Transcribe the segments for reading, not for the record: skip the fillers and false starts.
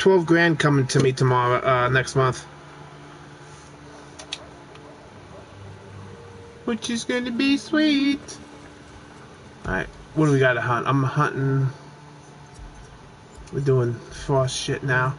12 grand coming to me tomorrow, next month. Which is going to be sweet. Alright, what do we got to hunt? I'm hunting. We're doing frost shit now.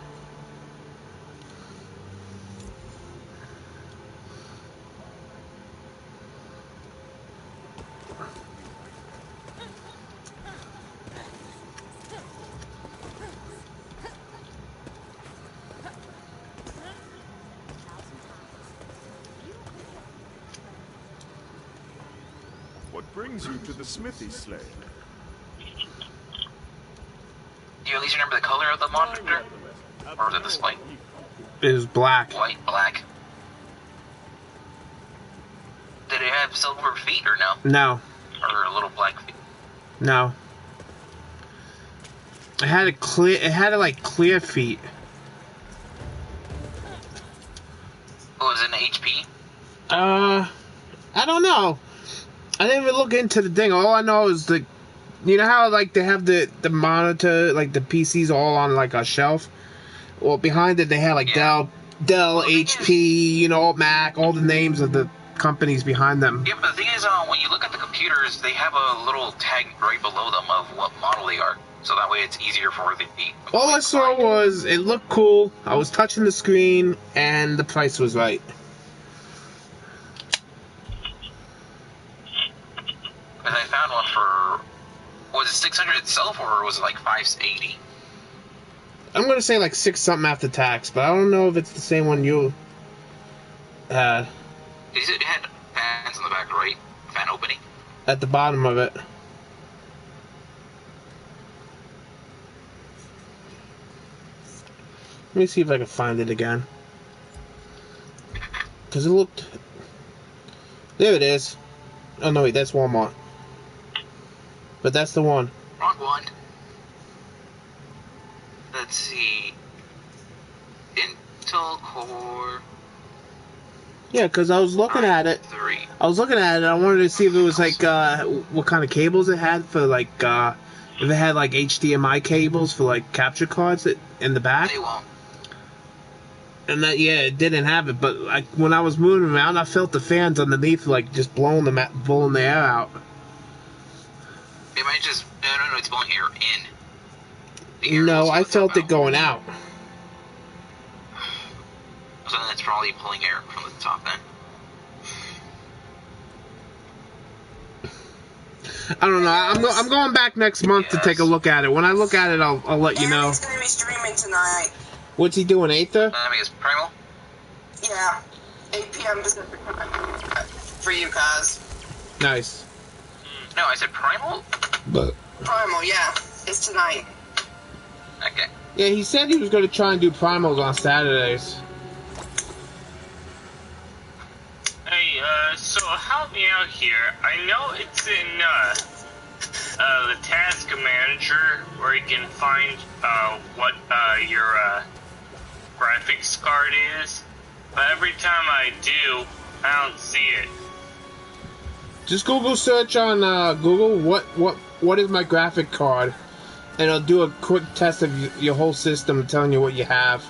What brings you to the smithy, slave? Do you at least remember the color of the monitor? Or the display? It was black. White, black. Did it have silver feet or no? No. Or little black feet? No. It had like clear feet. Oh, was it an HP? I don't know. I didn't even look into the thing. All I know is the, you know how like they have the monitor, like the PCs all on like a shelf. Well, behind it they had like Dell, HP, you know, Mac, all the names of the companies behind them. Yeah, but the thing is, when you look at the computers, they have a little tag right below them of what model they are. So that way it's easier for the All I saw was it looked cool. I was touching the screen and the price was right. And I found one for, was it 600 itself or was it like 580? I'm gonna say like 6 something after tax, but I don't know if it's the same one you had. It had fans on the back, right? Fan opening? At the bottom of it. Let me see if I can find it again. Because it looked... There it is. Oh no, wait, that's Walmart. But that's the one. Wrong one. Let's see. Intel Core... Yeah, because I was looking at it. I was looking at it. I wanted to see if it was like what kind of cables it had for like if it had like HDMI cables for like capture cards in the back. They won't. And that, yeah, it didn't have it. But like when I was moving around, I felt the fans underneath like just blowing the air out. It might just no, it's blowing air in. Air No, I felt it going out. So then it's probably pulling air from the top then. I don't know. I'm going back next month to take a look at it. When I look at it, I'll let you know. He's gonna be streaming tonight. What's he doing, Aether? I mean, it's Primal? Yeah, 8 p.m. Pacific time for you guys. Nice. No, I said Primal? But Primal, yeah, it's tonight. Okay. yeah, he said he was going to try and do primals on Saturdays. Hey, so help me out here. I know it's in, the task manager where you can find, what, your, graphics card is, but every time I do, I don't see it. Just Google search on Google what is my graphic card, and it'll do a quick test of your whole system, telling you what you have.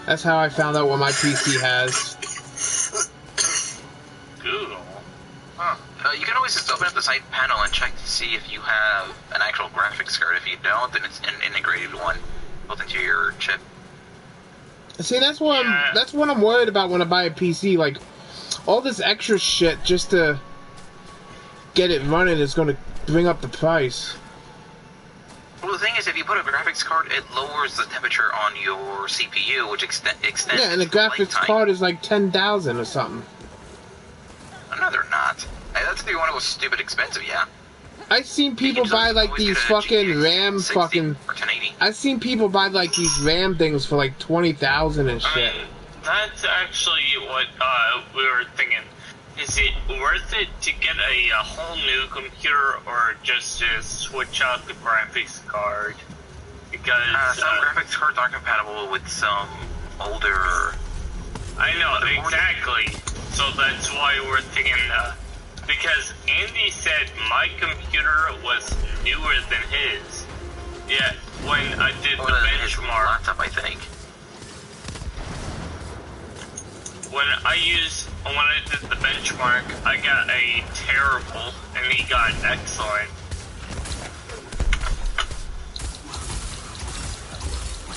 That's how I found out what my PC has. Google? Huh. You can always just open up the side panel and check to see if you have an actual graphics card. If you don't, then it's an integrated one built into your chip. See, that's what I'm worried about when I buy a PC. Like, all this extra shit just to get it running is going to bring up the price. Well, the thing is, if you put a graphics card, it lowers the temperature on your CPU, which extends. Yeah, and the graphics card is like 10,000 or something. No, they're not. Hey, that's if you want to go stupid expensive, yeah. I've seen people buy like these fucking RAM fucking. I've seen people buy like these RAM things for like 20,000 and shit. I mean, that's actually what we were thinking. Is it worth it to get a whole new computer or just to switch out the graphics card? Because some graphics cards are compatible with some older. I know exactly. So that's why we're thinking. Because Andy said my computer was newer than his. Yeah, when I did the his benchmark. laptop, I think. When I did the benchmark, I got a terrible, and he got excellent.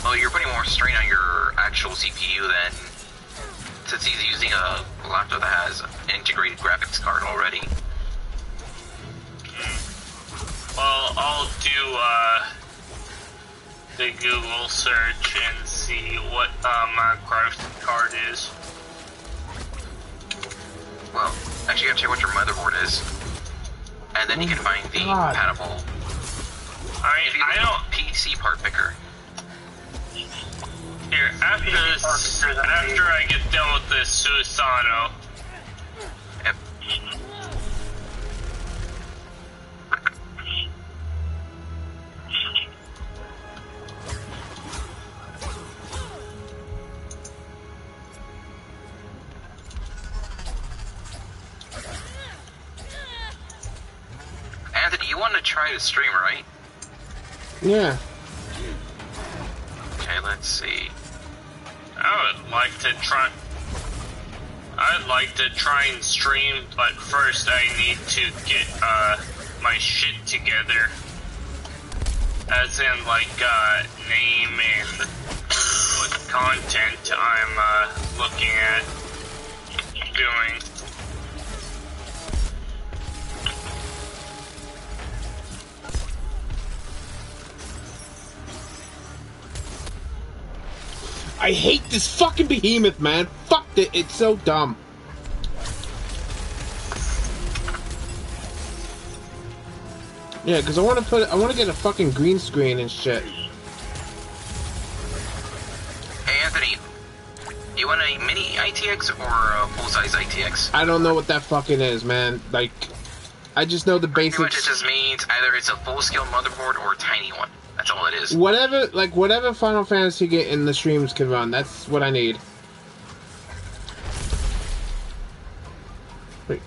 Well, you're putting more strain on your actual CPU than, since he's using a laptop that has an integrated graphics card already. Well, I'll do the Google search and see what my graphics card is. Well, actually you have to check what your motherboard is. And then you can find the compatible. I don't... PC part picker. Here, after I get done with this Susano. Yep. Anthony, you want to try to stream, right? Yeah. Okay, let's see. I'd like to try and stream, but first I need to get my shit together. As in, like, name and what content I'm looking at doing. I hate this fucking behemoth, man. Fuck it, it's so dumb. Yeah, because I want to get a fucking green screen and shit. Hey Anthony, you want a mini ITX or a full-size ITX? I don't know what that fucking is, man. Like, I just know the basics. Pretty much it just means either it's a full-scale motherboard or a tiny one. That's all it is. Whatever Final Fantasy get in the streams can run. That's what I need. Wait.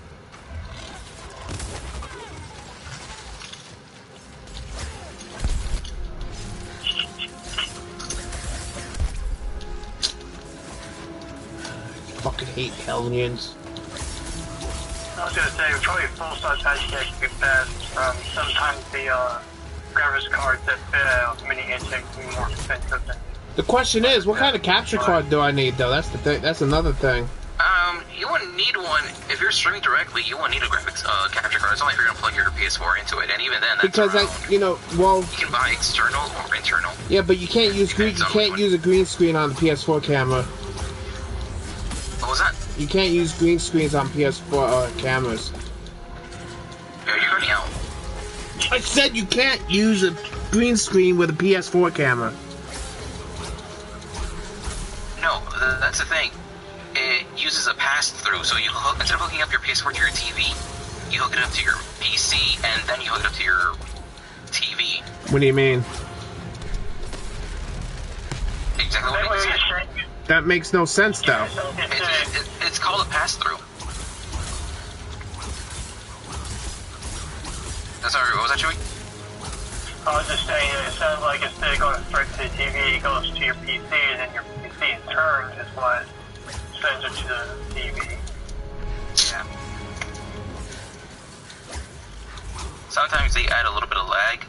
Fucking hate Hellions. I was gonna say, probably full-size ITX would be best. Sometimes the graphics cards that fit mini ITX can be more expensive than... The question is, what kind of capture card do I need, though? That's the thing. That's another thing. You wouldn't need one if you're streaming directly. You won't need a graphics capture card. It's only if you're gonna plug your PS4 into it, and even then, that's because well, you can buy external or internal. Yeah, but you can't use use a green screen on the PS4 camera. What was that? You can't use green screens on PS4 cameras. Yeah, you're running out. I said you can't use a green screen with a PS4 camera. No, that's the thing. It uses a pass-through, so instead of hooking up your PS4 to your TV, you hook it up to your PC, and then you hook it up to your TV. What do you mean? Exactly what it said. That makes no sense, though. It's called a pass-through. Sorry, what was that, Joey? I was just saying, it sounds like instead of going straight to the TV, it goes to your PC, and then your PC in turn is what sends it to the TV. Yeah. Sometimes they add a little bit of lag.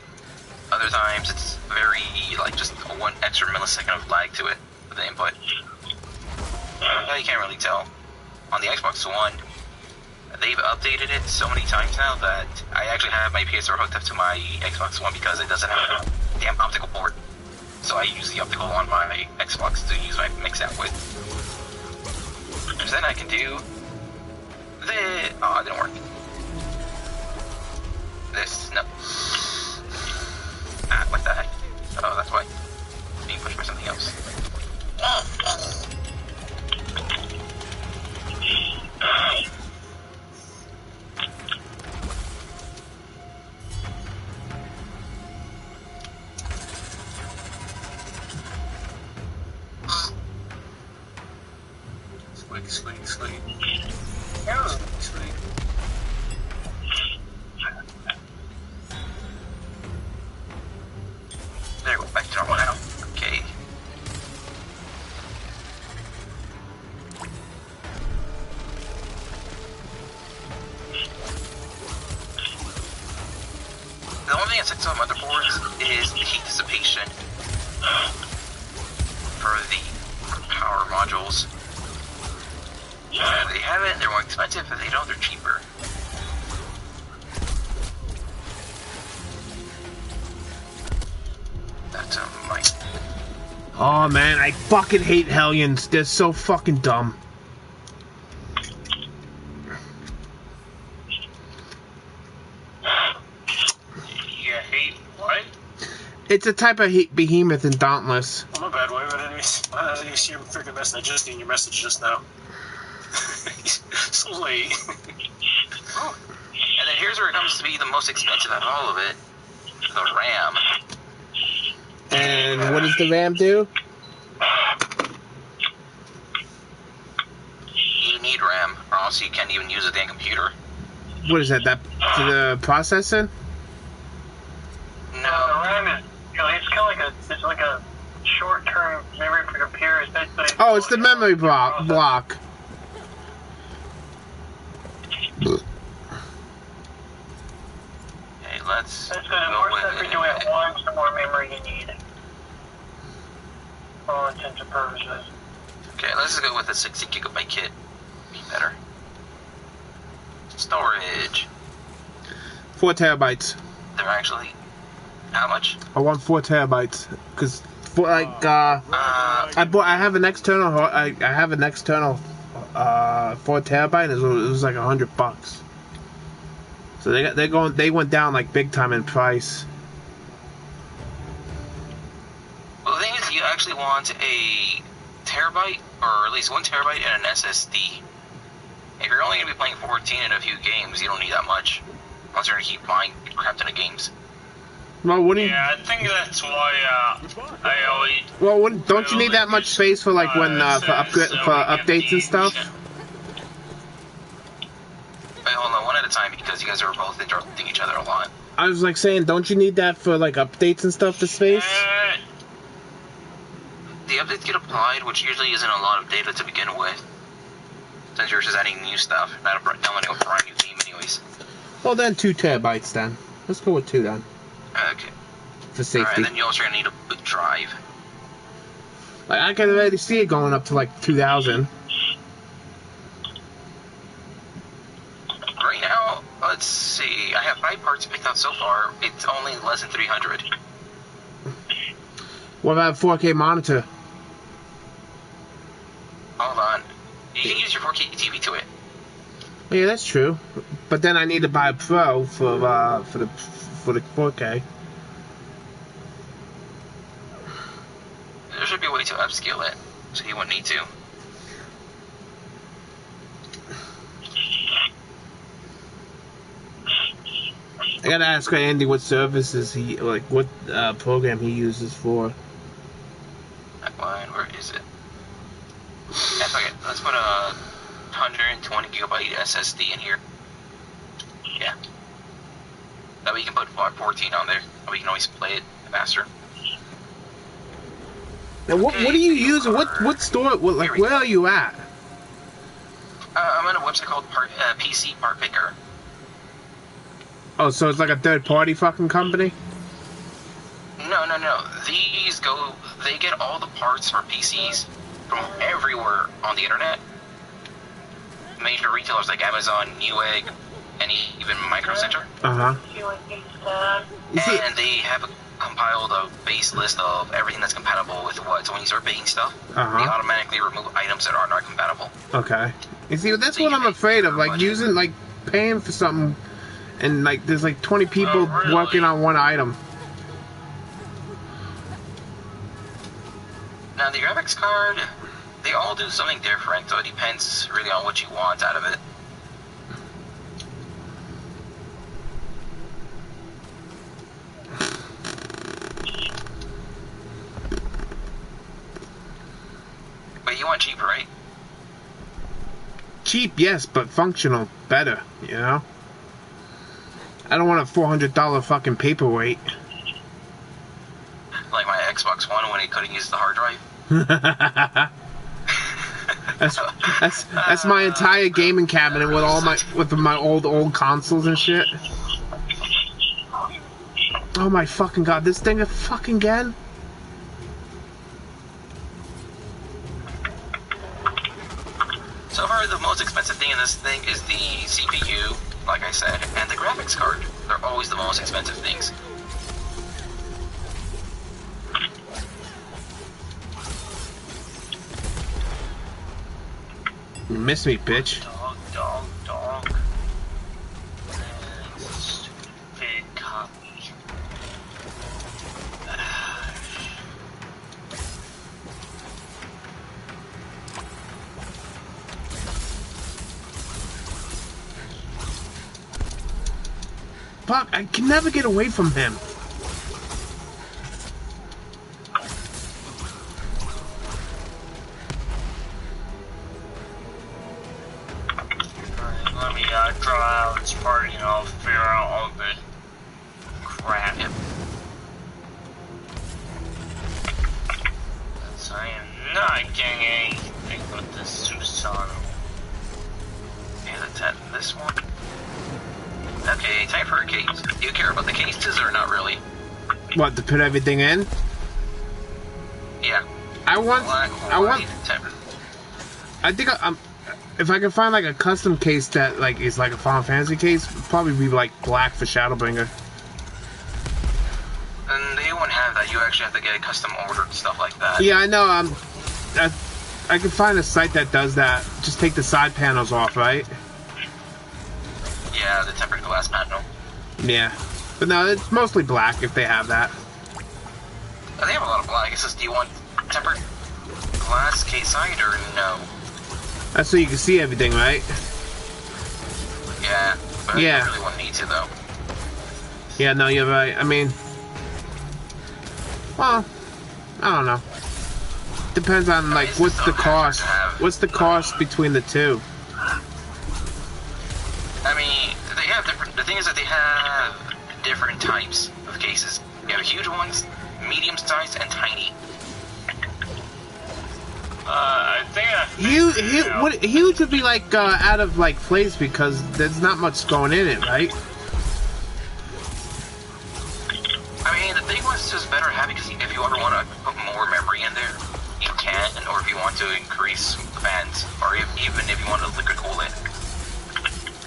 Other times it's very, like, just 1 extra millisecond of lag to it, with the input. You can't really tell. On the Xbox One, they've updated it so many times now that I actually have my PS4 hooked up to my Xbox One because it doesn't have a damn optical port. So I use the optical on my Xbox to use my mix out with. And then I can do the... Oh, it didn't work. This, no. Ah, what the heck? Oh, that's why. Being pushed by something else. Squeak. Squeak. some motherboards is the heat dissipation for the power modules. They have it, they're more expensive, but they don't, they're cheaper. That's my... Oh man, I fucking hate Hellions. They're so fucking dumb. You hate what? It's a type of behemoth in Dauntless. Oh, my bad. Why didn't you see your freaking message? I just seen your message just now. So late. Oh. And then here's where it comes to be the most expensive out of all of it. The RAM. And what does the RAM do? You need RAM, or else you can't even use a damn computer. What is that? That the processor? The No. RAM is, it's kind of like a short-term memory for your computer. It's basically, Oh, it's the memory block. Okay, let's That's good. The go more with stuff you do at once, the more memory you need. For all intents and purposes. Okay, let's just go with a 60 gigabyte kit. Be better. Storage. 4 terabytes. They're actually... How much? I want 4 terabytes because for I have an external. I have an external 4 terabyte. It was like $100. So they went down like big time in price. Well, the thing is, you actually want a terabyte, or at least 1 terabyte and an SSD. If you're only going to be playing 14 in a few games, you don't need that much. Unless you're going to keep buying crap ton of games. Well, wouldn't Yeah, I think that's why I always... well, don't you need that much space for like when for updates and stuff? Wait, hold on, one at a time, because you guys are both interrupting each other a lot. I was like saying, don't you need that for like updates and stuff? The space. The updates get applied, which usually isn't a lot of data to begin with. Since you're just adding new stuff, not downloading a brand new game anyways. Well, then 2 terabytes then. Let's go with 2 then. Okay. For safety. Alright, and then you also need a boot drive. Like, I can already see it going up to like 2,000. Right now, let's see. I have 5 parts picked out so far. It's only less than 300. What about a 4K monitor? Hold on. You can use your 4K TV to it. Yeah, that's true. But then I need to buy a Pro for the 4K. There should be a way to upscale it, so you wouldn't need to. I gotta ask Andy what services he what program he uses for. That one, where is it? Yeah, fuck it. Let's put a 120 gigabyte SSD in here. Yeah. That way you can put 14 on there. That way you can always play it faster. Now, what are you using? What store? Where are you at? I'm on a website called PC Part Picker. Oh, so it's like a third-party fucking company? No. They get all the parts for PCs from everywhere on the internet. Major retailers like Amazon, Newegg, and even Micro Center. Uh-huh. And they have compiled a base list of everything that's compatible with what. So when you start baking stuff, they automatically remove items that are not compatible. Okay. You see, that's what I'm afraid of. Like, using, like, paying for something, and, like, there's, like, 20 people working on one item. Now, the graphics card, they all do something different, so it depends really on what you want out of it. But you want cheap, right? Cheap, yes, but functional better, you know? I don't want a $400 fucking paperweight. Like my Xbox One when it couldn't use the hard drive. that's my entire gaming cabinet with all my old consoles and shit. Oh my fucking god, this thing fucking again? So far, the most expensive thing in this thing is the CPU, like I said, and the graphics card. They're always the most expensive things. You missed me, bitch. Dog. Stupid copy. Fuck, I can never get away from him. Let me draw out this part and I'll figure out all the crap. So I am not getting anything with this Susano. Okay, let's add this one. Okay, time for a case. Do you care about the cases or not really? What, to put everything in? Yeah. I want, Temper. I think if I can find like a custom case that like is like a Final Fantasy case, it'd probably be like black for Shadowbringer. And they won't have that. You actually have to get a custom ordered stuff like that. Yeah, I know. I can find a site that does that. Just take the side panels off, right? Yeah, the tempered glass panel. Yeah, but no, it's mostly black if they have that. They have a lot of black. It says, do you want tempered glass case side or no? That's so you can see everything, right? Yeah, but Yeah. you really wouldn't need to though. Yeah, no, you're right. I mean, well, I don't know. Depends on like what's the cost. What's the cost between the two? I mean, they have different. The thing is that they have different types of cases. You have huge ones, medium sized, and tiny. I think I figured it out. Huge would be like out of like place because there's not much going in it, right? I mean, the big one's just better to have because if you ever want to put more memory in there, you can, or if you want to increase fans, or even if you want to liquid cool it.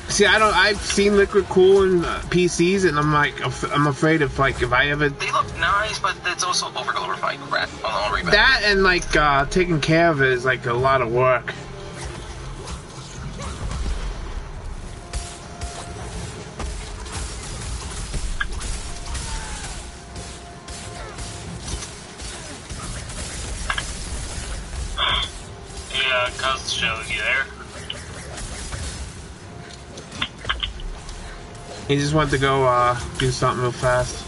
See, I've seen liquid cool in PCs, and I'm like, I'm afraid if I ever They look nice, but it's also overglorified crap. I'll read that and like taking care of it is like a lot of work. Yeah, Cuz showed you there. He just wanted to go do something real fast.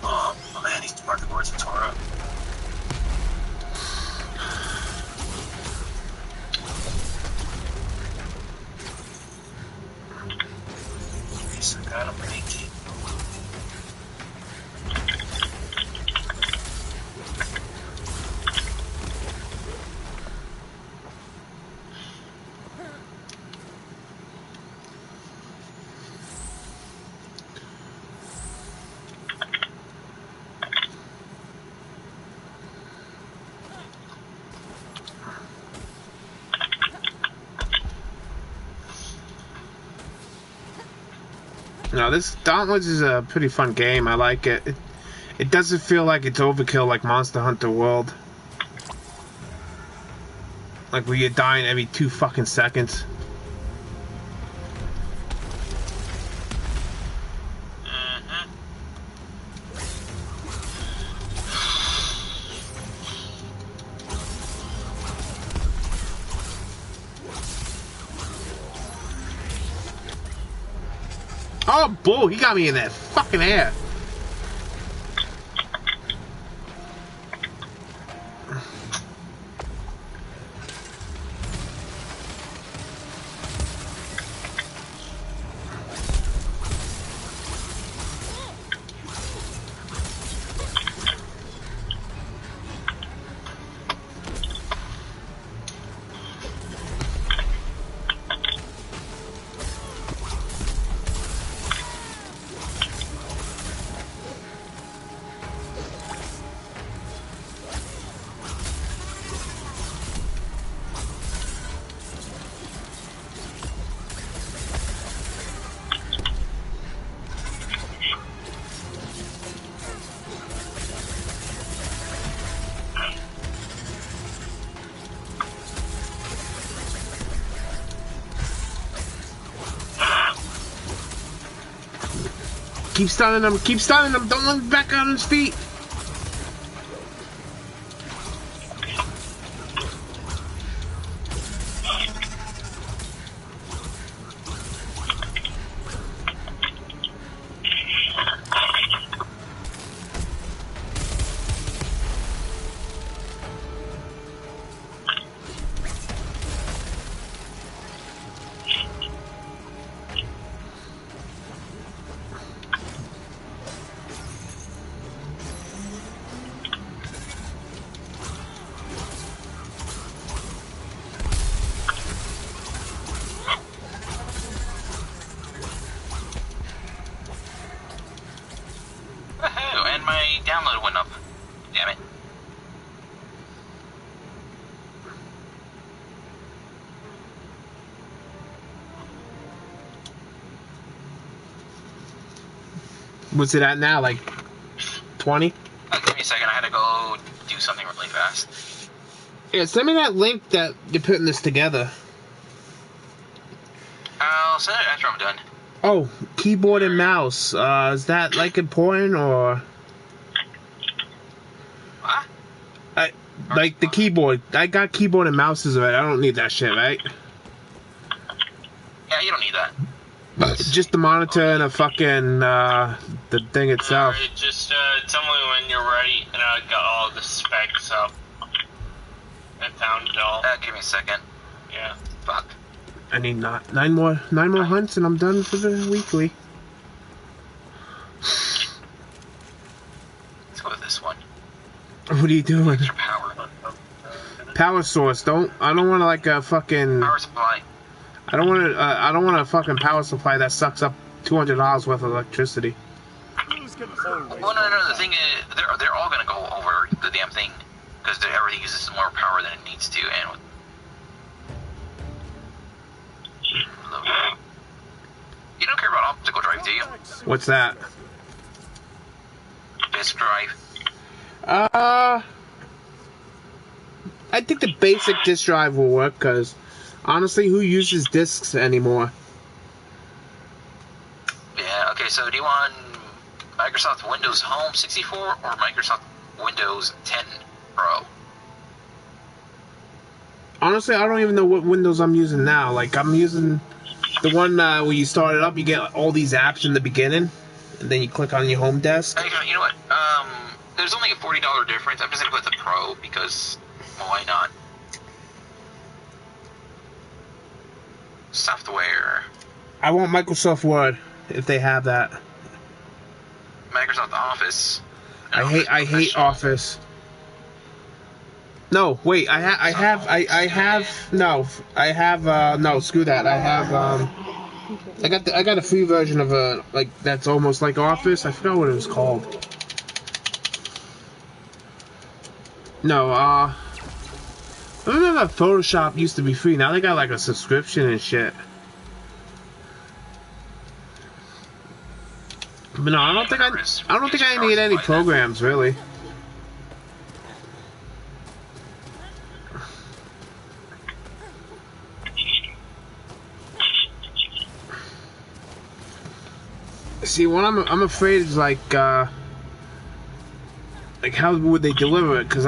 Oh man, these market boards are tore up. Yes, I got them 18. No, this Dauntless is a pretty fun game. I like it. It doesn't feel like it's overkill like Monster Hunter World. Like where you're dying every 2 fucking seconds. Oh, bull, he got me in that fucking air. Keep stunning him. Keep stunning him. Don't let him back on his feet. Woohoo! And my download went up. Damn it. What's it at now? Like 20? Give me a second. I had to go do something really fast. Yeah, send me that link that you're putting this together. I'll send it after I'm done. Oh, keyboard and mouse. Is that like important or? What? Like the keyboard. I got keyboard and mouses already. I don't need that shit, right? Yeah, you don't need that. Just the monitor and a fucking the thing itself. Alright, just tell me when you're ready, and I got all the specs up. I found it all. Give me a second. Yeah. Fuck. I need nine more hunts and I'm done for the weekly. Let's go with this one. What are you doing? Extra power. Power source. I don't want like a fucking. Power supply. I don't want a fucking power supply that sucks up $200 worth of electricity. Crews can always Well, no. The thing is, they're all gonna go over the damn thing because everything uses more power than it needs to, and. You don't care about optical drive, do you? What's that? Disk drive. I think the basic disk drive will work because honestly, who uses disks anymore? Yeah. Okay. So, do you want Microsoft Windows Home 64 or Microsoft Windows 10 Pro? Honestly, I don't even know what Windows I'm using now. Like, I'm using the one where you start it up, you get all these apps in the beginning, and then you click on your home desk. You know what? There's only a $40 difference. I'm just gonna put the Pro because, well, why not? Software. I want Microsoft Word if they have that. Microsoft Office. I hate Office. No, wait. No, screw that. I got a free version of like that's almost like Office. I forgot what it was called. No, I remember Photoshop used to be free. Now they got like a subscription and shit. But no, I don't think I need any programs really. See, what I'm afraid is like how would they deliver it? Because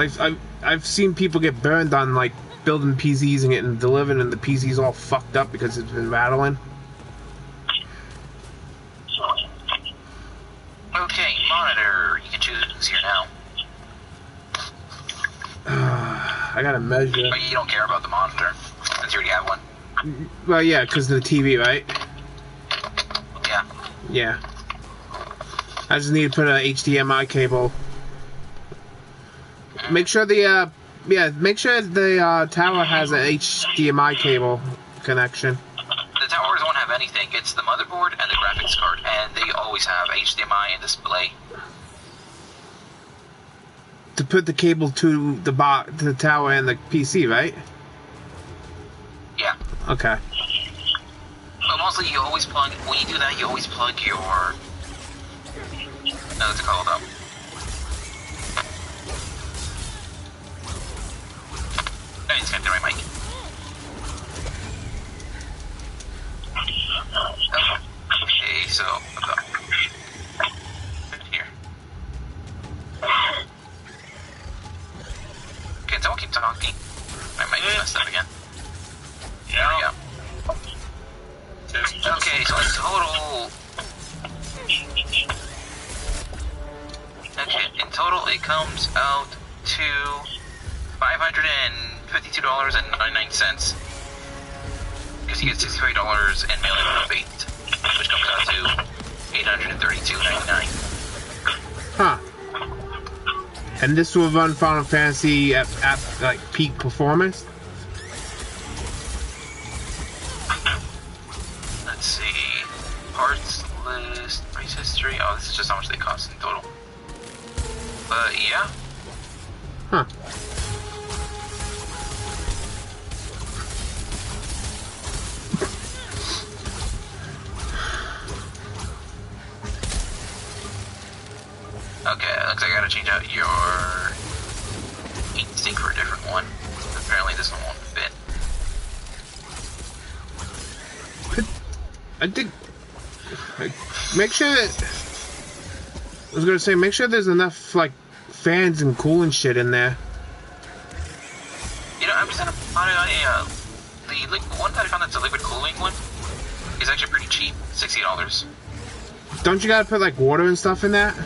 I've seen people get burned on like building PCs and getting delivered, and the PC's all fucked up because it's been rattling. Okay, monitor. You can choose here now. I gotta measure. But you don't care about the monitor since you already have one. Well, yeah, because of the TV, right? Yeah. Yeah. I just need to put an HDMI cable. Make sure the tower has an HDMI cable connection. The towers won't have anything. It's the motherboard and the graphics card, and they always have HDMI and display. To put the cable to the tower and the PC, right? Yeah. Okay. But mostly you always plug, when you do that, you always plug your, what's it called, I just got the right mic. Okay, so, comes out to $552.99. Because you get $65 in mailing rebate, which comes out to $832.99. Huh. And this will run Final Fantasy at like peak performance? Let's see. Parts list, price history. Oh, this is just how much they cost in total. But yeah. Huh. Okay, looks like I gotta change out your heat sink for a different one. Apparently this one won't fit. I think... Make sure... I was gonna say, make sure there's enough, like, fans and cooling shit in there. You know, I'm just gonna find out the one that I found that's a liquid cooling one is actually pretty cheap, $60. Don't you gotta put, like, water and stuff in that? It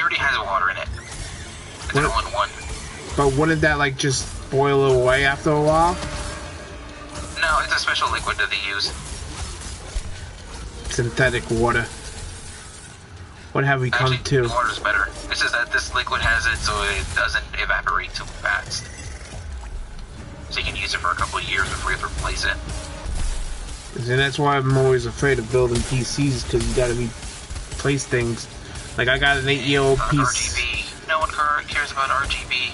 already has water in it. It's an all-in-one. But wouldn't that, like, just boil away after a while? No, it's a special liquid that they use. Synthetic water. What have we come Actually, to? the water's better. It's just that this liquid has it so it doesn't evaporate too fast. So you can use it for a couple of years before you have to replace it. And that's why I'm always afraid of building PCs, because you gotta replace things. Like, I got an 8-year-old PC. RGB. No one cares about RGB.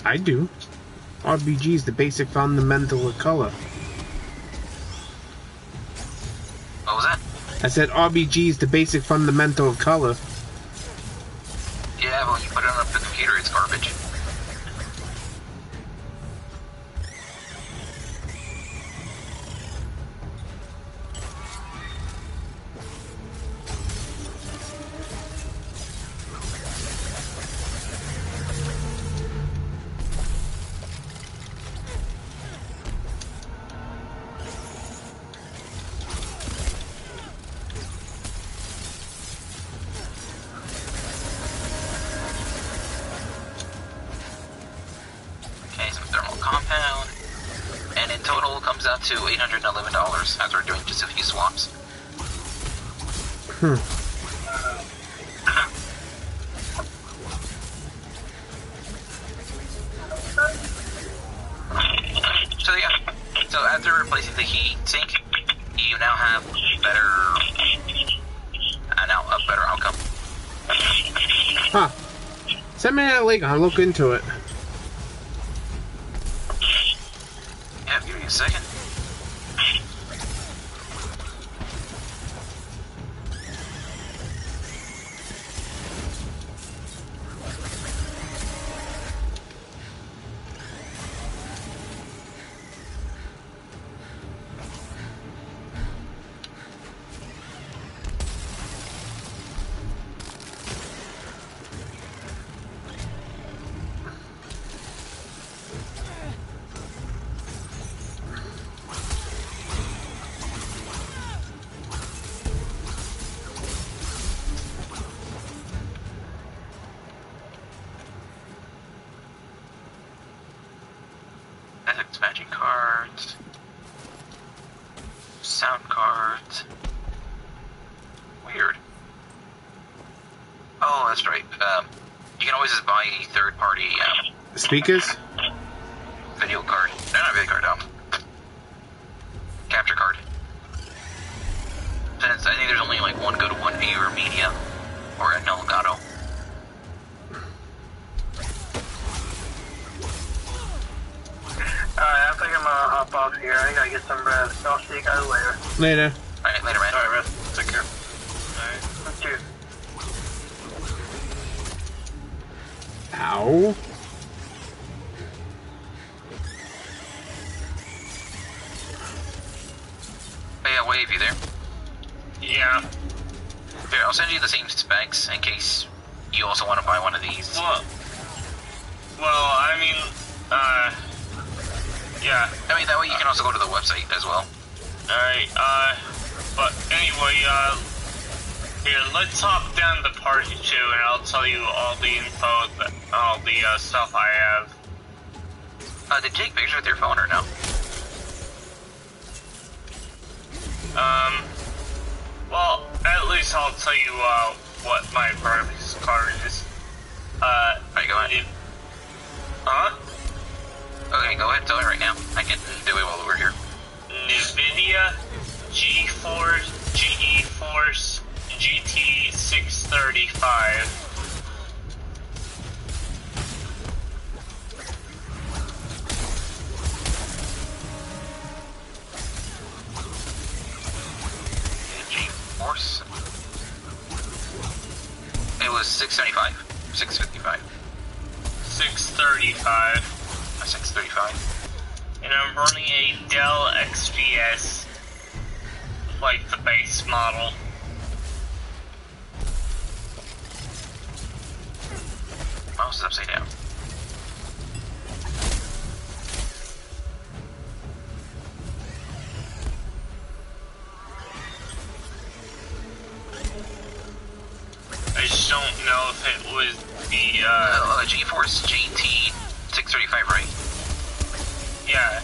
I do. RGB is the basic fundamental of color. What was that? I said RGB is the basic fundamental of color. Yeah, but when you put it on the computer, it's garbage. Compound, and in total comes out to $811 as we're doing just a few swaps. So yeah, so after replacing the heat sink, you now have a better outcome. Huh. Send me that link, I'll look into it. Yeah, give me a second. Matching cards, sound cards. Weird. Oh, that's right. You can always just buy a third-party Speakers? video card. No, not video card. Capture card. Since I think there's only like one good one viewer media, or a no Elgato. Alright, I think I'm gonna hop off here. I gotta get some rest. I'll see you guys later. Later. Alright, later, man. Alright, man. Take care. Alright, you too. Ow. Hey, wave, you there? Yeah. Here, I'll send you the same specs in case you also want to buy one of these. Well, I mean, yeah. I mean, that way you can also go to the website as well. Alright, but anyway, Here, let's hop down to party 2 and I'll tell you all the info, all the stuff I have. Did you take pictures with your phone or no? Well, at least I'll tell you, what my graphics card is. Alright, go ahead. Huh? Okay, go ahead and tell me right now. I can do it while we're here. NVIDIA GeForce GT 635. GeForce. It was 675. 655. 635. 635. And I'm running a Dell XPS, like the base model. Mouse is upside down. I just don't know if it was the, GeForce GT 635, right? yeah.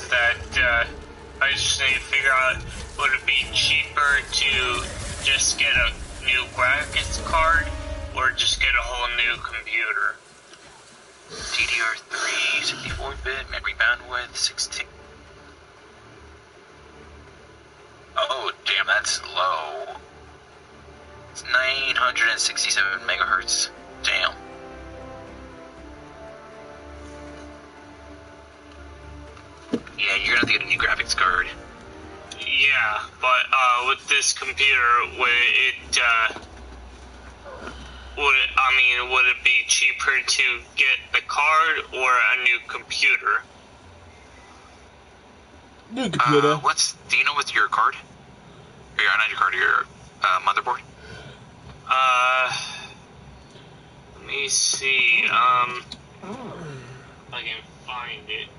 That I just need to figure out, would it be cheaper to just get a new graphics card or just get a whole new computer? DDR3, 64-bit, memory bandwidth, 16. Oh, damn, that's low. It's 967 megahertz. Damn. Yeah, you're gonna have to get a new graphics card. Yeah, but with this computer, would it be cheaper to get the card or a new computer? New computer. Do you know what's your card? Or not your card, your motherboard? Let me see, if I can find it.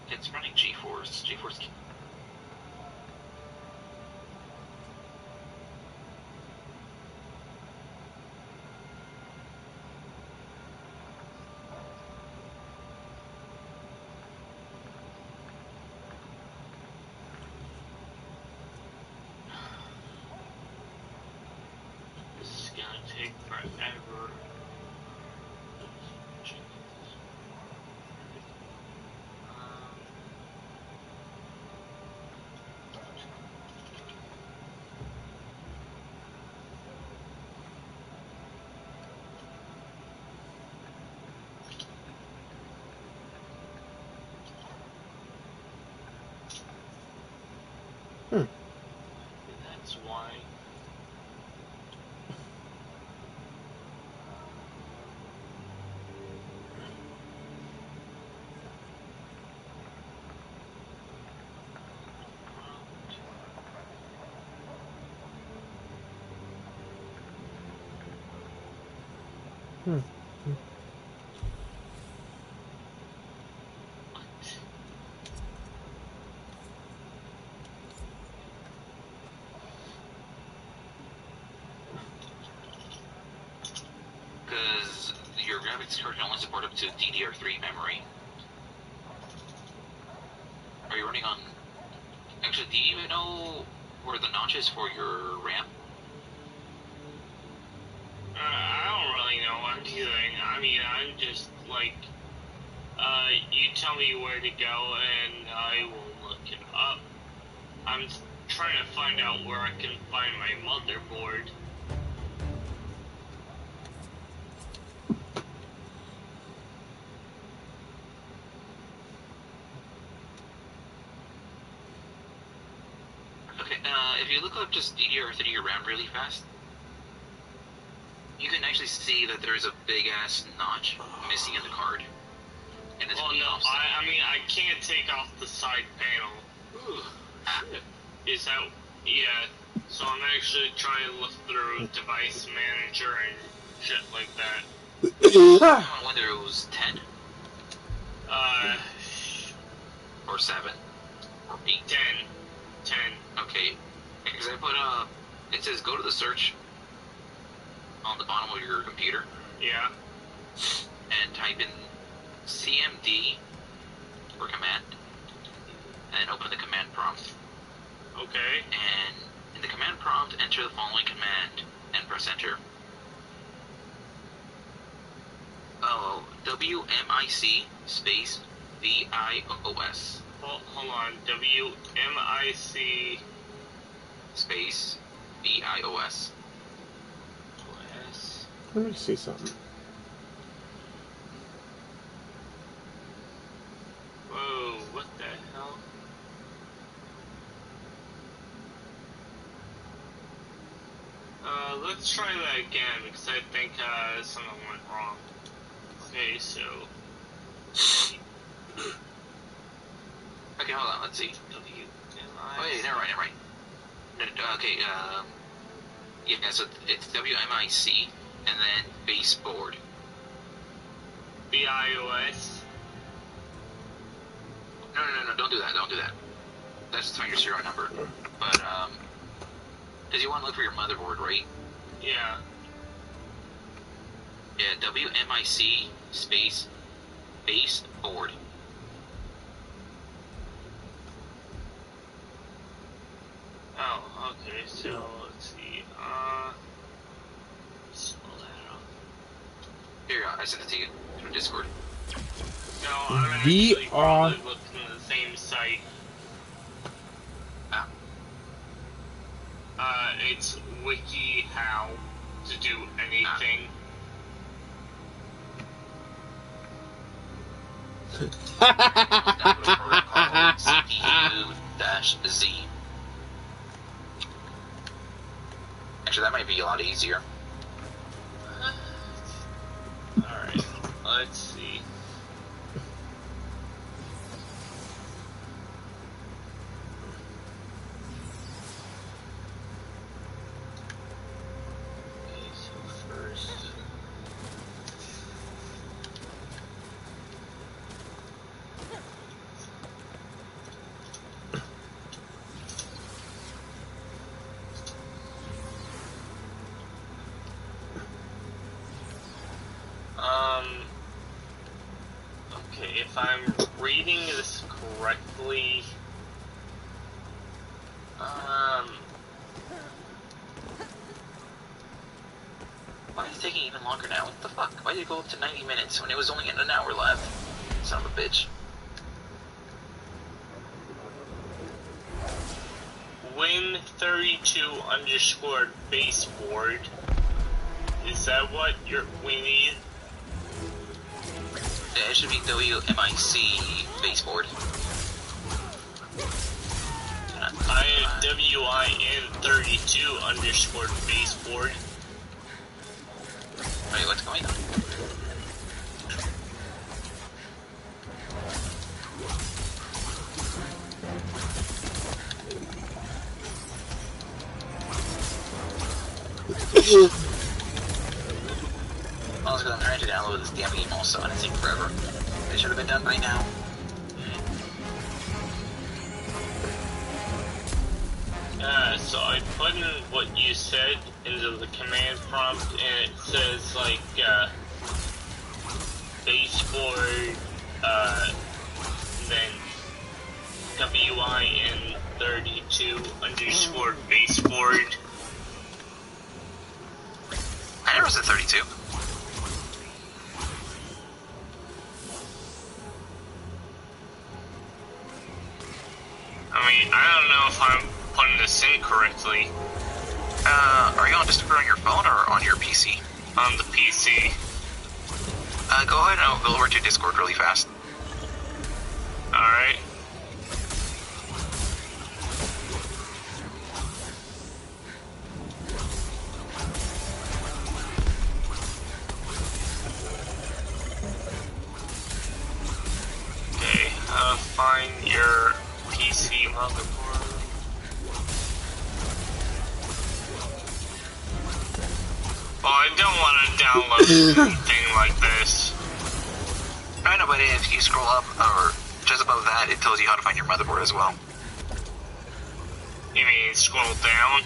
It's running GeForce. GeForce. This is gonna take forever. That's why. Because your graphics card can only support up to DDR3 memory. Are you running on... Actually, do you even know where the notch is for your RAM? I don't really know what I'm doing. I mean, I'm just like, you tell me where to go and I will look it up. I'm trying to find out where I can find my motherboard. you look up just DDR3 RAM really fast, you can actually see that there's a big ass notch missing in the card. And it's Oh no, I mean I can't take off the side panel. Ooh. Is that yeah? So I'm actually trying to look through device manager and shit like that. On Windows 10 or 7 or 8. 10. Okay, because I put it says go to the search on the bottom of your computer. Yeah. And type in CMD for command, and then open the command prompt. Okay. And in the command prompt, enter the following command and press enter. Oh, WMIC space VIOS. Hold on. WMIC space VIOS. OS. Let me see something. Whoa, what the hell? Let's try that again because I think something went wrong. Okay, so. Okay, hold on, let's see. WMIC. Oh, yeah, never mind. Okay, yeah, so it's WMIC and then baseboard. BIOS. No, don't do that, That's just your serial number. But, because you want to look for your motherboard, right? Yeah. Yeah, WMIC space baseboard. Oh, okay, so let's see. Spell that out. Here, I sent it to you through Discord. No, I'm actually VR. probably looking at the same site. Ah. It's wiki how to do anything. CPU-Z. Actually, that might be a lot easier. Alright, let's see. Okay, so first. Okay, if I'm reading this correctly, why is it taking even longer now? What the fuck? Why did it go up to 90 minutes when it was only an hour left? Son of a bitch. Win32 underscore baseboard. Is that what we need? Yeah, it should be WMIC baseboard. I have WIN32 underscore baseboard. Wait, what's going on? Well, it's because I'm trying to download this damn game also, and it's taking forever. It should have been done by now. So I put in what you said into the command prompt, and it says, like, baseboard, then WIN32 underscore baseboard. I never said 32. I mean, I don't know if I'm putting this in correctly. Are you on Discord on your phone or on your PC? On the PC. Go ahead and go over to Discord really fast. Alright. find your PC motherboard. Well, I don't want to download anything like this. I know, but if you scroll up, or just above that, it tells you how to find your motherboard as well. You mean scroll down?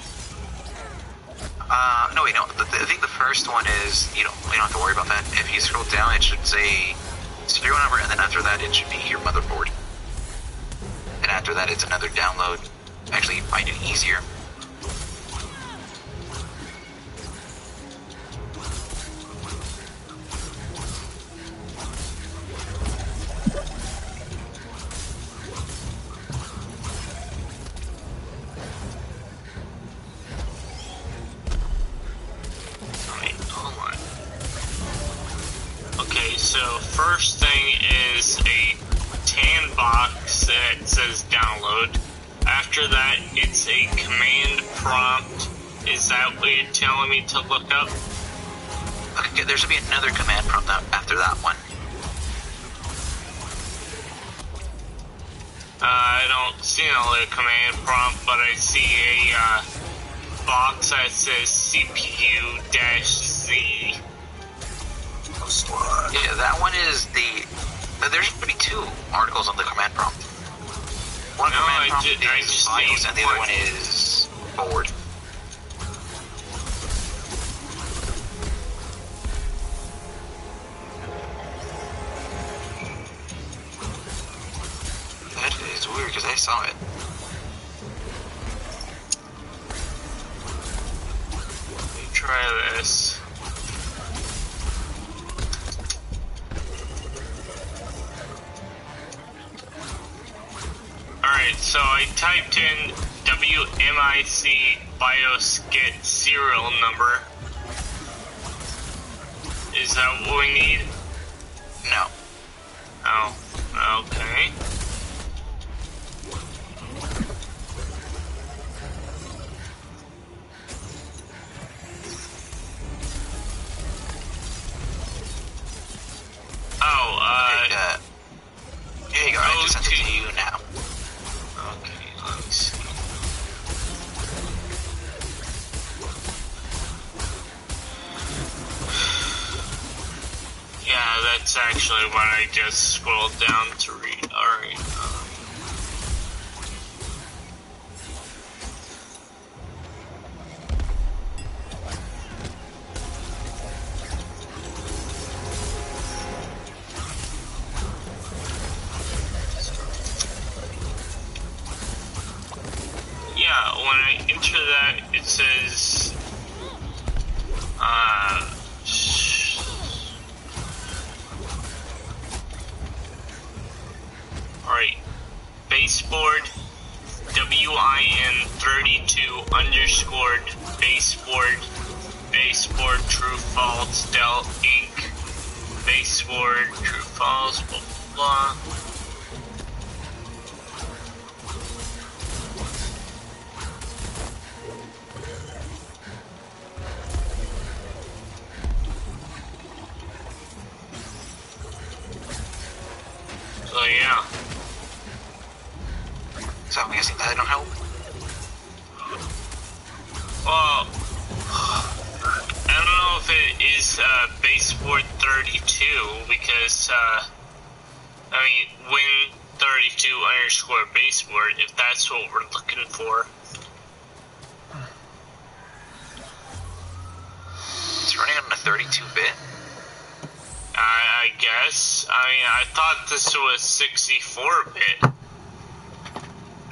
No, wait, no. I think the first one is, you don't have to worry about that. If you scroll down, it should say serial number, and then after that, it should be your motherboard. And after that, it's another download. Actually, you find it easier. So first thing is a tan box that says download. After that, it's a command prompt. Is that what you're telling me to look up? Okay, there should be another command prompt after that one. I don't see another command prompt, but I see a box that says CPU-Z. Yeah, that one is the... There should be two articles on the command prompt. One command prompt is BIOS, and the other one is forward. That is weird, because I saw it. Let me try this. Alright, so I typed in WMIC BIOS get serial number. Is that what we need? No. Oh, okay. Here you go, I just sent it to you now. Okay, let me see. Yeah, that's actually what I just scrolled down to read. Alright. Yeah, when I enter that, it says, alright, baseboard, WIN32 underscored baseboard true false Dell Inc. Baseboard true false blah blah blah. So yeah. So I'm guessing that don't help? Well, I don't know if it is baseboard 32 because I mean win32 underscore baseboard if that's what we're looking for. It's running on a 32-bit? I guess. I mean, I thought this was 64-bit.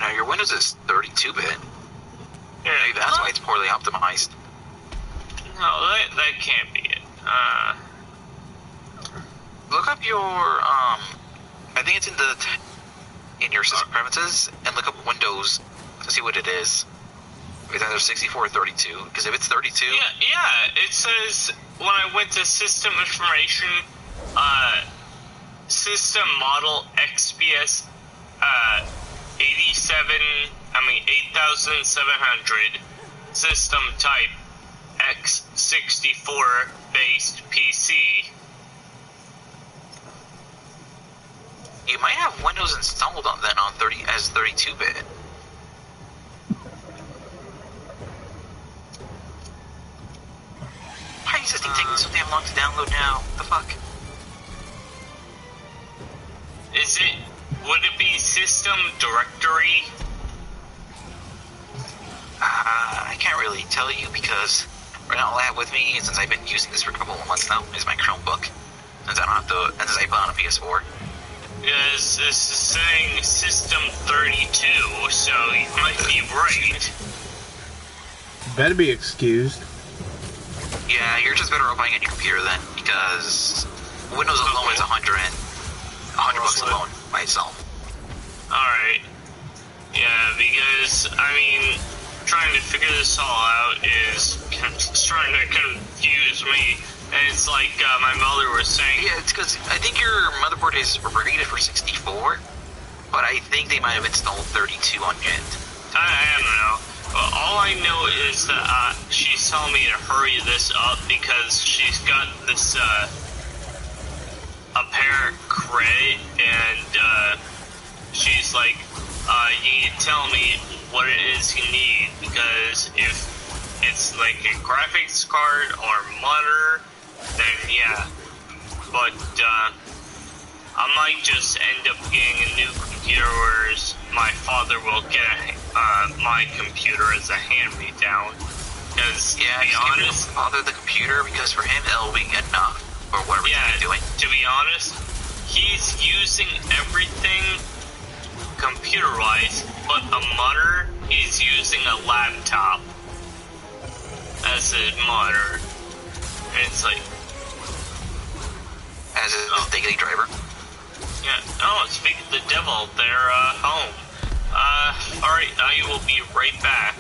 No, your Windows is 32-bit. Yeah, maybe that's why it's poorly optimized. No, that can't be it. Look up your, I think it's in your system preferences, and look up Windows to see what it is. It's either 64 or 32, because if it's 32... Yeah, it says, when I went to system information, system model XPS, 8700, system type x64 based PC. You might have Windows installed on then on 30 as 32-bit. Why is this thing taking so damn long to download now? The fuck? Would it be system directory? I can't really tell you because right now all I have with me, since I've been using this for a couple of months now, is my Chromebook. Since I don't have to, since I put on a PS4. Yes, this is saying system 32, so you might be right. Better be excused. Yeah, you're just better off buying a new computer then, because Windows alone is $100 alone by itself. Alright. Yeah, because, I mean, trying to figure this all out is trying to confuse me. And it's like my mother was saying. Yeah, it's because I think your motherboard is rated for 64, but I think they might have installed 32 on it. I don't know. But all I know is that she's telling me to hurry this up because she's got this apparent credit, and she's like, you need to tell me what it is you need, because if it's like a graphics card or monitor, then yeah. But I might just end up getting a new computer, whereas my father will get my computer as a hand-me-down. Because, yeah, to be honest, father the computer, because for him it'll be enough for whatever he's doing. To be honest, he's using everything computer-wise, but a monitor, he's using a laptop as a monitor. And it's like... As a daily driver? Yeah, oh, speaking of the devil, they're home. Alright, I will be right back.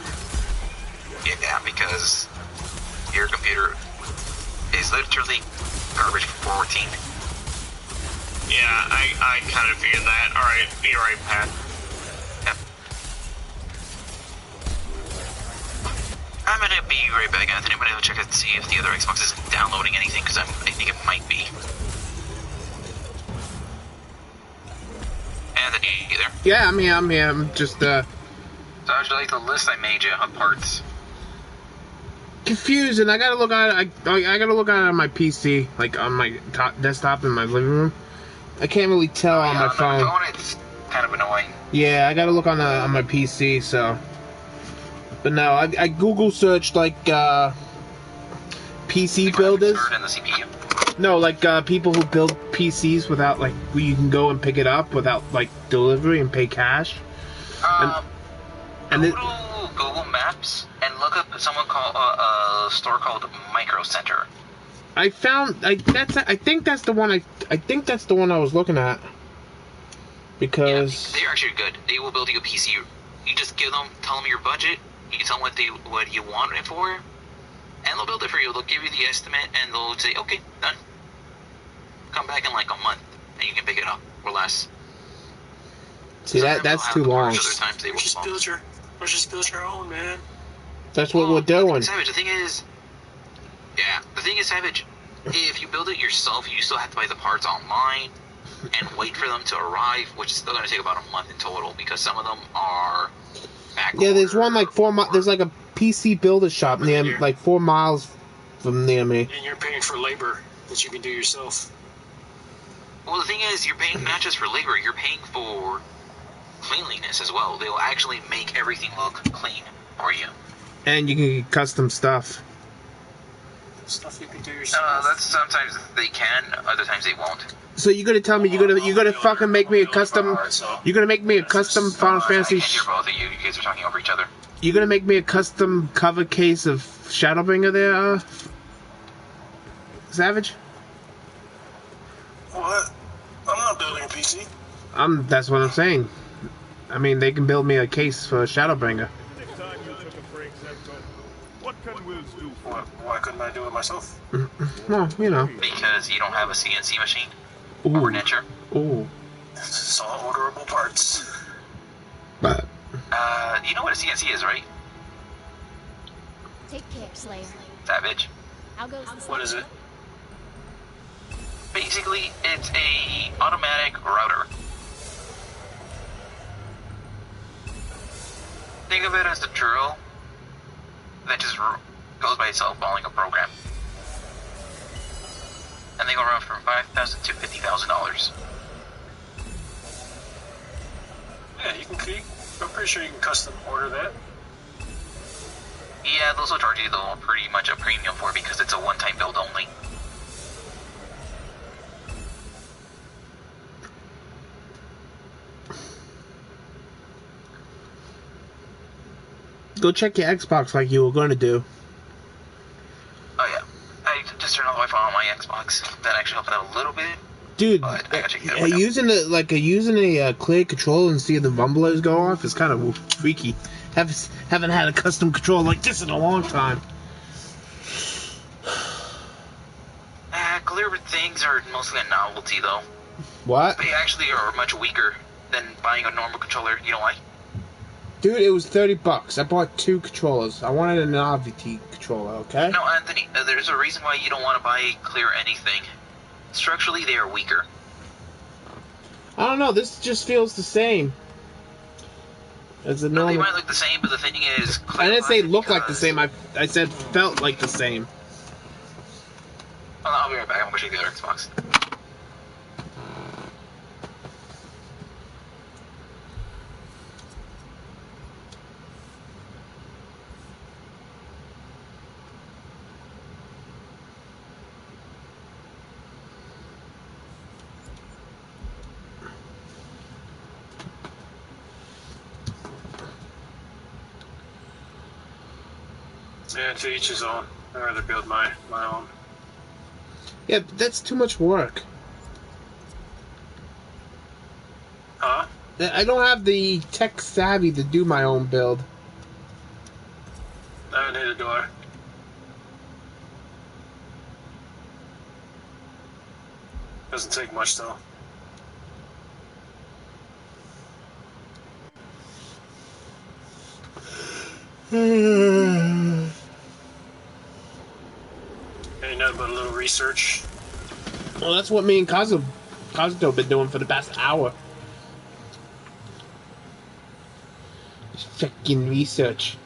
Yeah, because your computer is literally garbage for 14. Yeah, I kind of figured that. Alright, be right back. Yep. I'm gonna be right back, Anthony. I'm gonna check to see if the other Xbox isn't downloading anything, because I think it might be. Anthony, you there? Yeah, I'm here. I'm just So how'd you like the list I made you of parts? confused, and I gotta look at it. I gotta look at it on my PC, like on my desktop in my living room. I can't really tell on my phone. It's kind of annoying. Yeah, I gotta look on my PC. So, but no, I Google searched like PC builders. In the CPU. No, like people who build PCs without like where you can go and pick it up without like delivery and pay cash. And go to Google Maps and look up someone called a store called Micro Center. I found I think that's the one I think that's the one I was looking at. Because they're actually good. They will build you a PC. You just tell them your budget. You tell them what you want it for, and they'll build it for you. They'll give you the estimate, and they'll say, "Okay, done." Come back in like a month, and you can pick it up or less. See, that's too long. Just build your own, man. That's what we're doing. Savage, the thing is, Savage, if you build it yourself, you still have to buy the parts online and wait for them to arrive, which is still going to take about a month in total, because some of them are back. Yeah, there's one like there's like a PC builder shop near, like 4 miles from near me. And you're paying for labor that you can do yourself. Well, the thing is, you're paying not just for labor, you're paying for cleanliness as well. They'll actually make everything look clean for you. And you can get custom stuff. Stuff you can do yourself. That's sometimes they can, other times they won't. So you're gonna tell me you're gonna fucking make me a custom? You're gonna make me a custom Final Fantasy? I can't hear both of you. You guys are talking over each other. You're gonna make me a custom cover case of Shadowbringer there, Savage? What? I'm not building a PC. That's what I'm saying. I mean, they can build me a case for Shadowbringer. What can Wills do? Why couldn't I do it myself? Well, you know. Because you don't have a CNC machine? Ooh. Or furniture? Ooh. It's all orderable parts. But you know what a CNC is, right? Take care, Slayer. Savage. How goes the What is it? Basically, it's a automatic router. Think of it as a drill that just goes by itself following a program. And they go around from $5,000 to $50,000. Yeah, you can. I'm pretty sure you can custom order that. Yeah, those will charge you though pretty much a premium for it because it's a one-time build only. Go check your Xbox like you were going to do. Oh yeah, I just turned on the Wi-Fi on my Xbox. That actually helped out a little bit. Dude, But I gotta check it out right now. using a clear control and see the rumblers go off is kind of freaky. Haven't had a custom control like this in a long time. Clear things are mostly a novelty though. What? They actually are much weaker than buying a normal controller. You know why? Dude, it was $30. I bought 2 controllers. I wanted a novelty controller, okay? No, Anthony, there's a reason why you don't want to buy clear anything. Structurally, they are weaker. I don't know. This just feels the same as a No, they normal. might look the same, but the thing is, I didn't say clear look like the because- same. I said felt like the same. Oh, no, I'll be right back. I'm gonna show you the other Xbox. Yeah, to each his own. I'd rather build my own. Yeah, but that's too much work. Huh? I don't have the tech savvy to do my own build. Neither do I. Doesn't take much though. Ain't nothing but a little research. Well, that's what me and Kazuto been doing for the past hour. Just fucking research.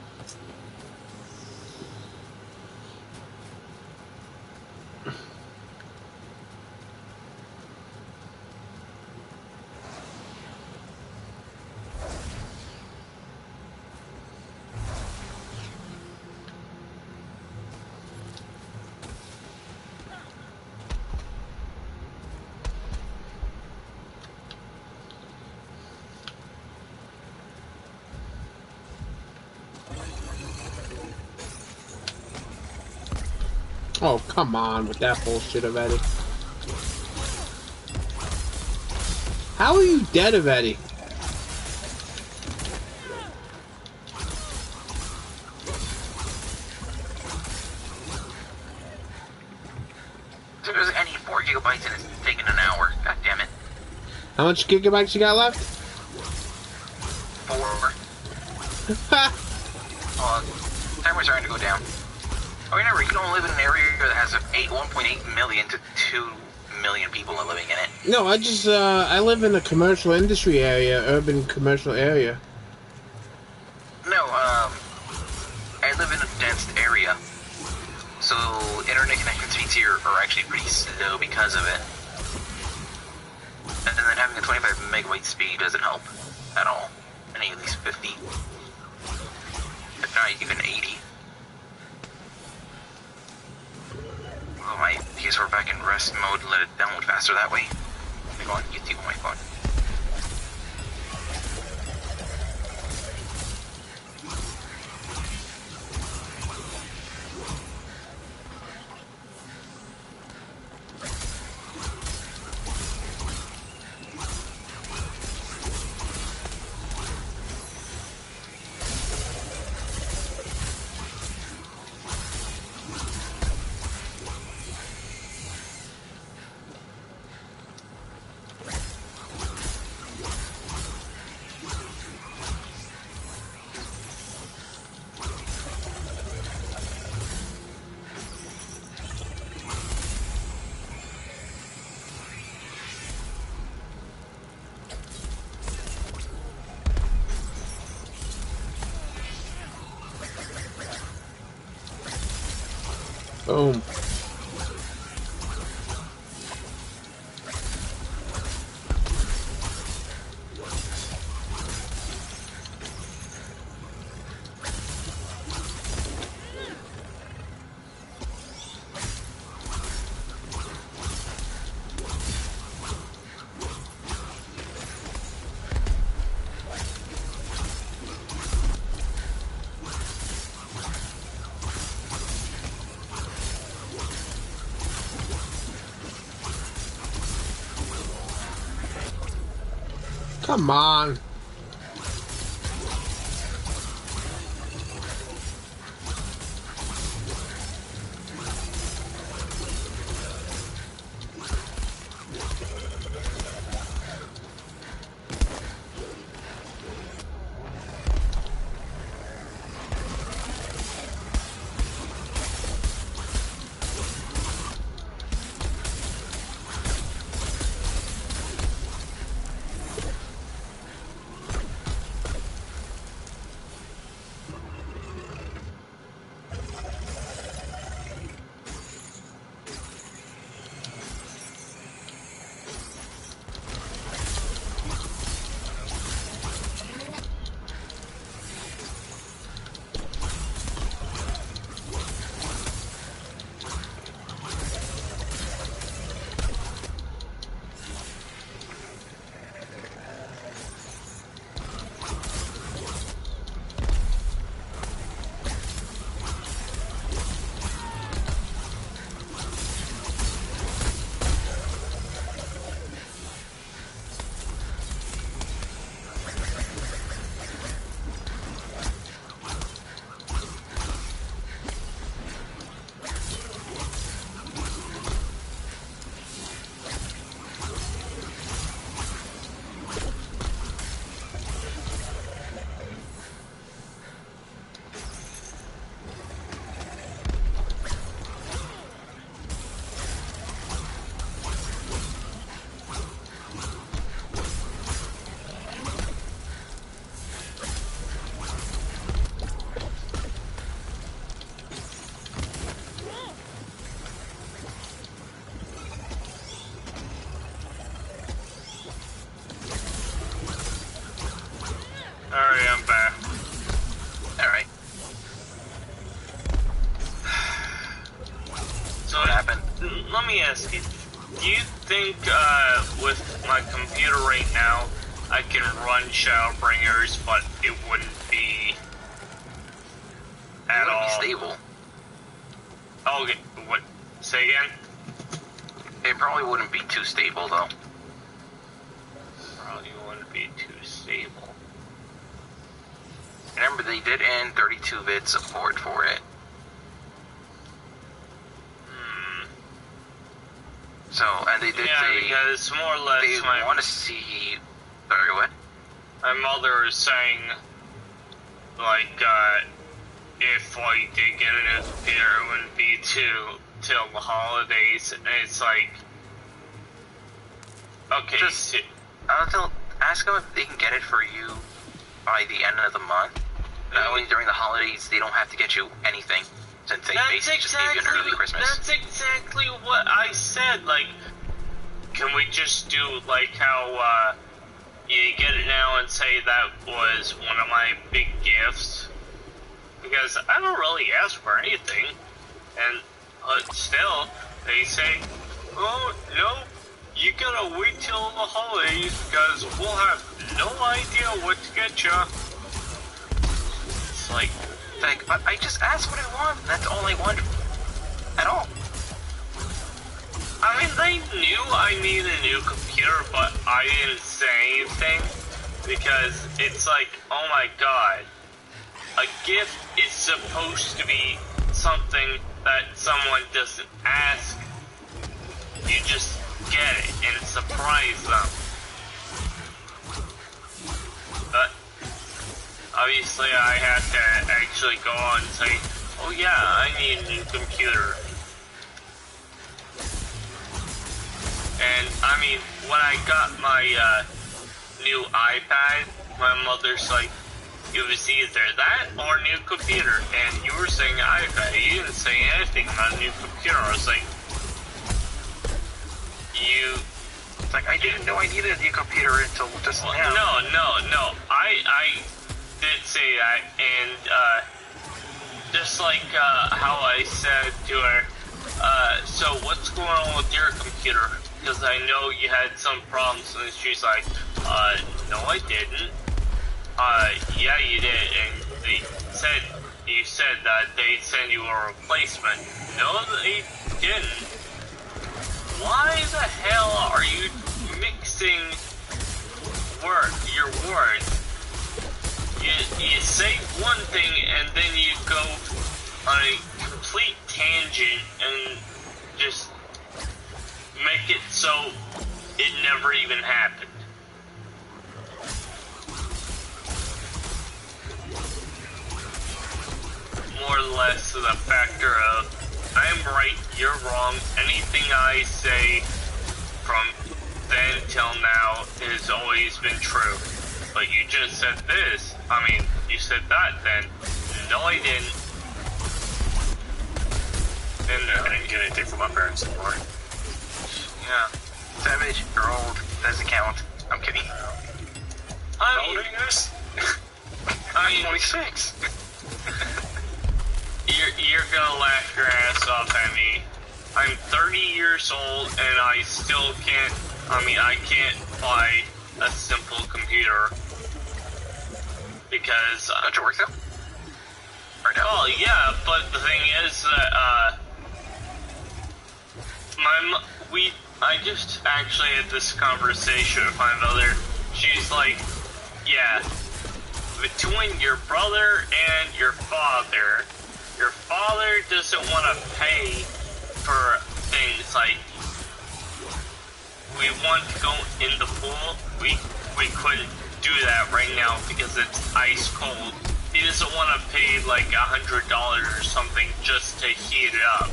Oh, come on with that bullshit already. How are you dead already? There's any 4 gigabytes and it's taking an hour. God damn it. How much gigabytes you got left? 4. Timer's starting to go down. Oh, remember, you don't live in an area that has 1.8 million to 2 million people living in it. No, I live in a commercial industry area, urban commercial area. No, I live in a dense area. So, internet connection speeds here are actually pretty slow because of it. And then having a 25 megabyte speed doesn't help at all. I need at least 50. If not, even 80. Oh, my PS4 back in rest mode, let it download faster that way. Let me go on YouTube on my phone. Boom. Come on. Alright, I'm back. Alright. So What happened? Let me ask you, do you think with my computer right now, I can run Shadowbringers, but it wouldn't be at all stable. Oh, okay. What? Say again? It probably wouldn't be too stable though. Probably wouldn't be too stable. Remember, they did end 32-bit support for it. So, and they did say because more or less they want to see. Sorry, what? My mother is saying, like, if I did get a new computer, it wouldn't be till the holidays. And it's like, okay, just ask them if they can get it for you by the end of the month. Not only during the holidays, they don't have to get you anything, since they basically just gave you an early Christmas. That's exactly what I said. Like, can we just do like how you get it now and say that was one of my big gifts? Because I don't really ask for anything, and still they say, "Oh no, you gotta wait till the holidays because we'll have no idea what to get you." It's like, but I just asked what I want. That's all I want at all. I mean, they knew I needed a new computer, but I didn't say anything because it's like, oh my god, a gift is supposed to be something that someone doesn't ask. You just get it and surprise them. But obviously I had to actually go on and say, oh yeah, I need a new computer. And I mean, when I got my new iPad, my mother's like, it was either that or new computer. And you were saying iPad. You didn't say anything about a new computer. I was like, It's like, I didn't know I needed a new computer until just now. No. I did say that, and just like how I said to her, so what's going on with your computer? Because I know you had some problems, and she's like, no I didn't. Yeah you did, and you said that they'd send you a replacement. No they didn't. Why the hell are you mixing your words? You say one thing and then you go on a complete tangent and just make it so it never even happened. More or less the factor of I'm right, you're wrong. Anything I say from then till now has always been true. But you just said this. I mean, you said that then. No, I didn't. And I didn't get anything from my parents anymore. Yeah. Savage, you're old. Doesn't count. I'm kidding. How old are you guys? I'm 26. You're gonna laugh your ass off at me. I'm 30 years old and I still can't, I can't buy a simple computer. Because... Don't you work though? Or no? Well, yeah, but the thing is that, I just actually had this conversation with my mother. She's like, yeah, between your brother and your father doesn't want to pay for things like, we want to go in the pool, we couldn't do that right now because it's ice cold. He doesn't want to pay like $100 or something just to heat it up.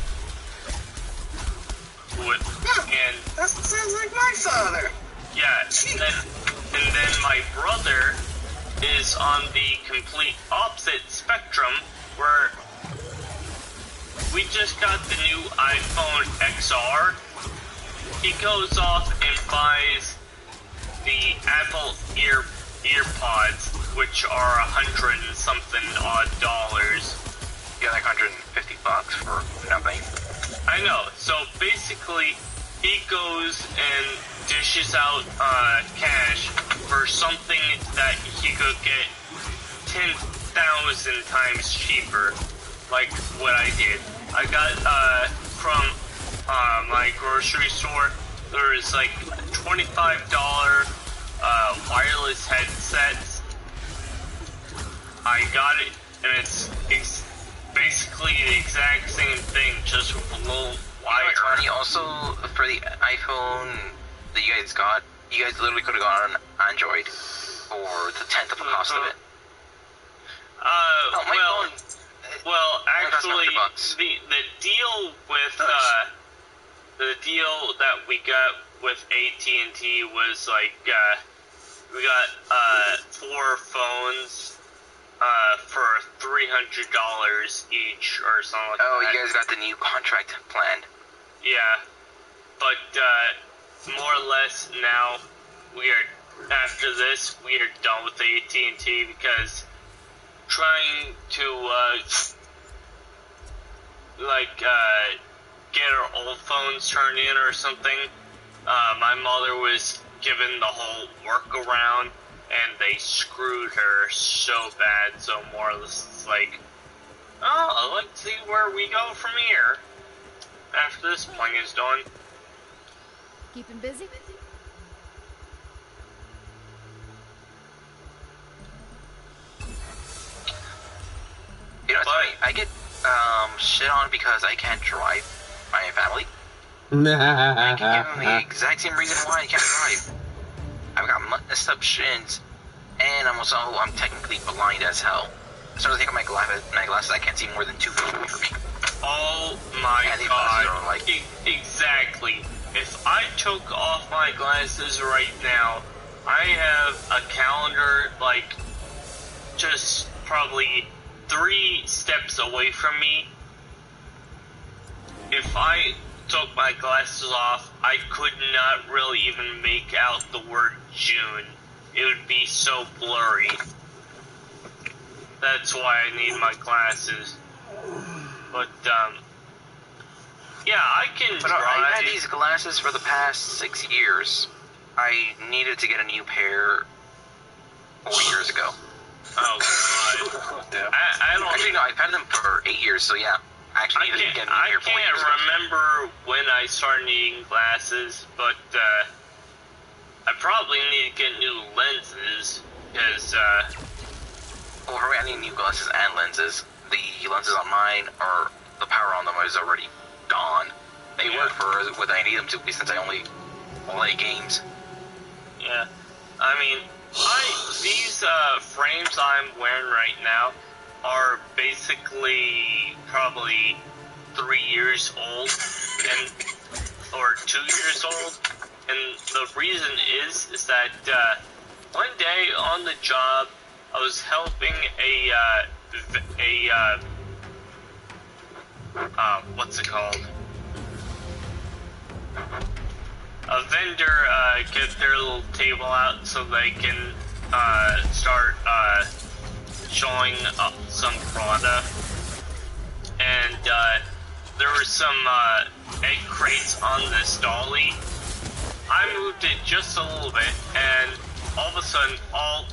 And That sounds like my father. yeah, and then my brother is on the complete opposite spectrum where we just got the new iPhone XR. He goes off and buys the Apple earpods, which are $100 and something odd dollars. Yeah, like $150 for nothing. I know. So basically, he goes and dishes out cash for something that he could get 10,000 times cheaper, like what I did. I got from my grocery store. There is like $25 wireless headsets. I got it, and it's basically the exact same thing, just with a little wire. Funny, also for the iPhone that you guys got, you guys literally could have gone on Android for the 10th of the cost of it. Well, actually, the deal with the deal that we got with AT&T was like we got 4 phones for $300 each or something like that. Oh, you guys got the new contract plan. Yeah, but more or less now after this we are done with AT&T because trying to get our old phones turned in or something. My mother was given the whole workaround, and they screwed her so bad. So more or less, it's like, oh, let's see where we go from here after this playing is done. Keeping busy? You know, it's funny. I get shit on because I can't drive by my family. I can give them the exact same reason why I can't drive. I've got messed up shins, and I'm technically blind as hell. As soon as I take off my glasses, I can't see more than 2 feet away from me. Oh my god! Like, exactly. If I took off my glasses right now, I have a calendar like just probably 3 steps away from me. If I took my glasses off, I could not really even make out the word June. It would be so blurry. That's why I need my glasses. But, yeah, I can drive. I've had these glasses for the past 6 years. I needed to get a new pair 4 years ago. Oh, God. Damn. I don't... Actually, no, I've had them for 8 years, so yeah. I actually needed to get a new pair 4 years ago. I can't remember when I started needing glasses, but, I probably need to get new lenses, because, Well, for me, I need new glasses and lenses. The lenses on mine are... The power on them is already gone. They work for what I need them to be, since I only play games. yeah. I mean, these, frames I'm wearing right now are basically probably 3 years old, or 2 years old, and the reason is that, one day on the job, I was helping what's it called? A vendor, get their little table out so they can, start, showing up some product. And, there were some, egg crates on this dolly. I moved it just a little bit, and all of a sudden, all,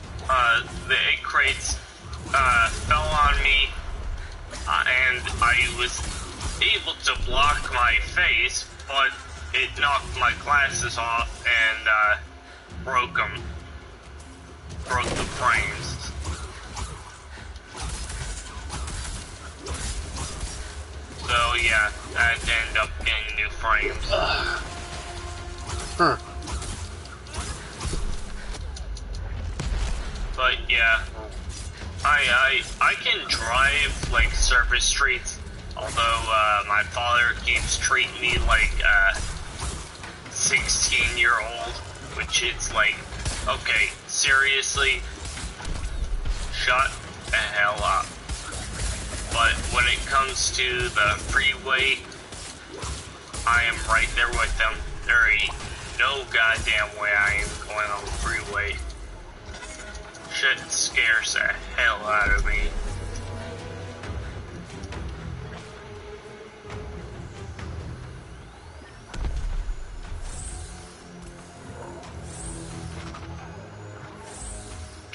the egg crates, fell on me, and I was able to block my face, but it knocked my glasses off and, broke them. Broke the frames. So, yeah, I had to end up getting new frames. Huh. But, yeah, I can drive, like, surface streets, although, my father keeps treating me like a 16-year-old, which is like, okay, seriously, shut the hell up. But when it comes to the freeway, I am right there with them. There ain't no goddamn way I am going on the freeway. Shit scares the hell out of me.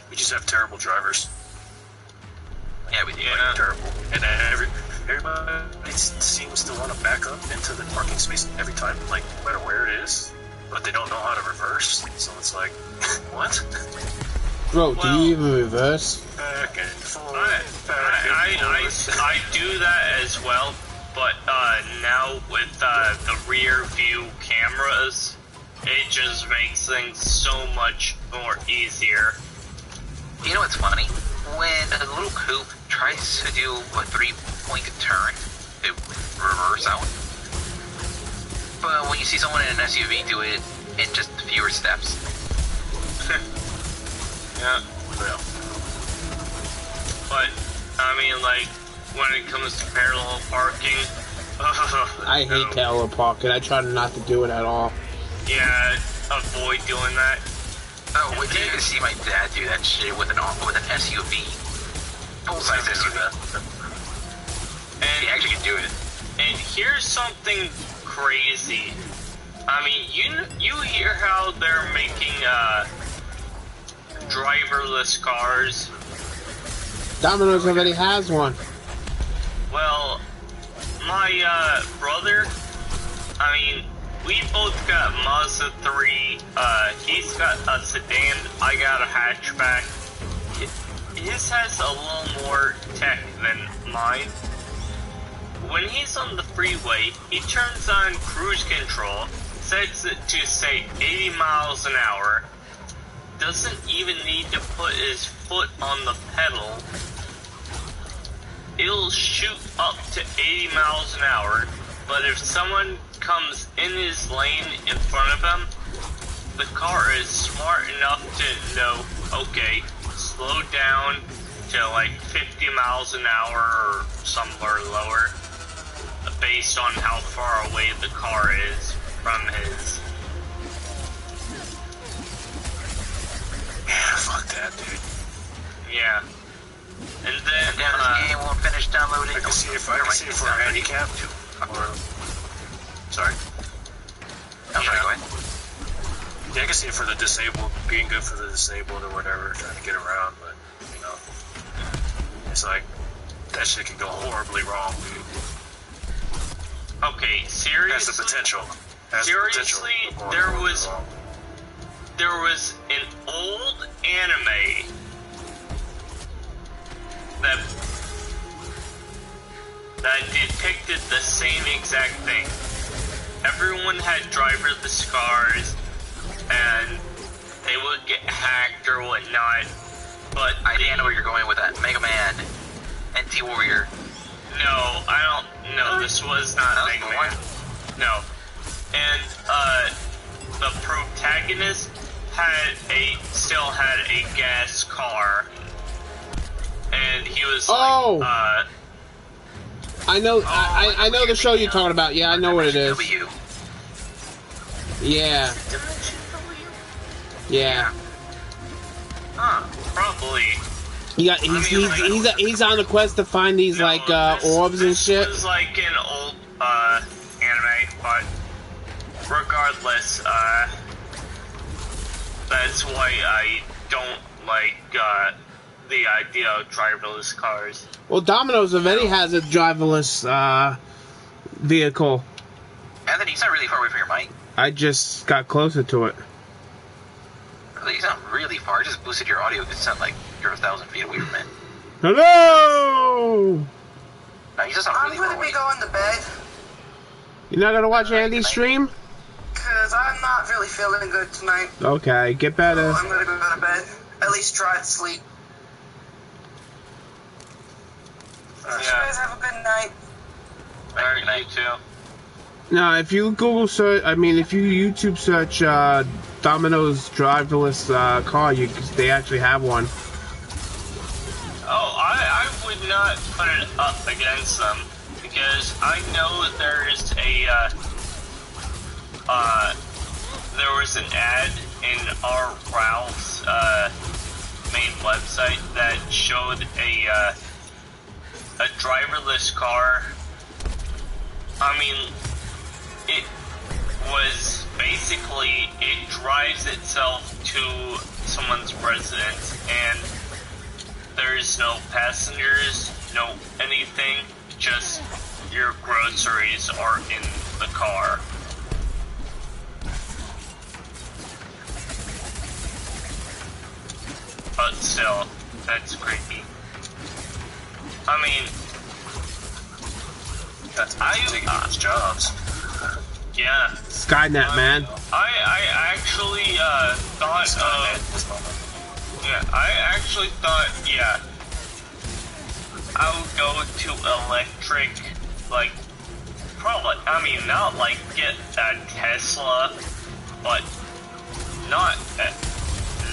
We just have terrible drivers. Yeah, we do. Like, terrible. And everybody seems to want to back up into the parking space every time, like, no matter where it is, but they don't know how to reverse. So it's like, what? Bro, Well, do you even reverse? Back and forth. I do that as well, but now with the rear view cameras, it just makes things so much more easier. You know what's funny? When a little coupe tries to do a 3-point turn, it reverse out. But when you see someone in an SUV do it in just fewer steps. Yeah. Yeah. But, I mean, like, when it comes to parallel parking, I hate parallel parking. I try not to do it at all. yeah, avoid doing that. Oh, wait till you see my dad do that shit with an SUV. Full-size SUV. And He actually can do it. And here's something crazy. I mean, you hear how they're making driverless cars? Domino's already has one. Well, my brother, I mean, we both got Mazda 3. He's got a sedan, I got a hatchback. His has a little more tech than mine. When he's on the freeway, he turns on cruise control, sets it to say 80 miles an hour, doesn't even need to put his foot on the pedal. It'll shoot up to 80 miles an hour, but if someone comes in his lane in front of him, the car is smart enough to know, okay, slow down, to like 50 miles an hour or somewhere lower, based on how far away the car is from his. Yeah, fuck that, dude. Yeah. And then, this game won't finish downloading. I can see if we're handicapped. Or, sorry. I'm sorry, go ahead. Yeah, I can see it for the disabled, being good for the disabled or whatever, trying to get around, but, you know, it's like, that shit can go horribly wrong, dude. okay, seriously? Has the potential. Seriously, there was an old anime that depicted the same exact thing. Everyone had driverless cars, and they would get hacked or whatnot, but I know where you're going with that. Mega Man. NT Warrior. no, I don't, no, this was not Mega Man. No. And, the protagonist still had a gas car, and he was like, I know the show you're talking about. Yeah, I know what it is. Yeah. Yeah. Probably. He's on the quest to find these orbs and shit. This was like an old anime, but regardless, that's why I don't like the idea of driverless cars. Well, Domino's already has a driverless vehicle. Anthony, he's not really far away from your mic. I just got closer to it. Really, he's not really far. I just boosted your audio. It sound like you're 1,000 feet away from it. Hello! No, you just sound really far I'm gonna away. be going to bed, You're not gonna watch Andy's stream? cause I'm not really feeling good tonight. Okay, get better. So I'm gonna go to bed. At least try to sleep. So you guys have a good night. Alright, night too. Now, if you Google search, if you YouTube search Domino's driverless car, they actually have one. Oh, I would not put it up against them, because I know there's there was an ad in our Ralph's main website that showed a driverless car. I mean, it was basically, it drives itself to someone's residence, and there's no passengers, no anything, just your groceries are in the car. But still, that's creepy. I mean, That's taking people's jobs. yeah. Skynet, man. I actually thought I would go to electric, like, probably, I mean, not like get a Tesla, but not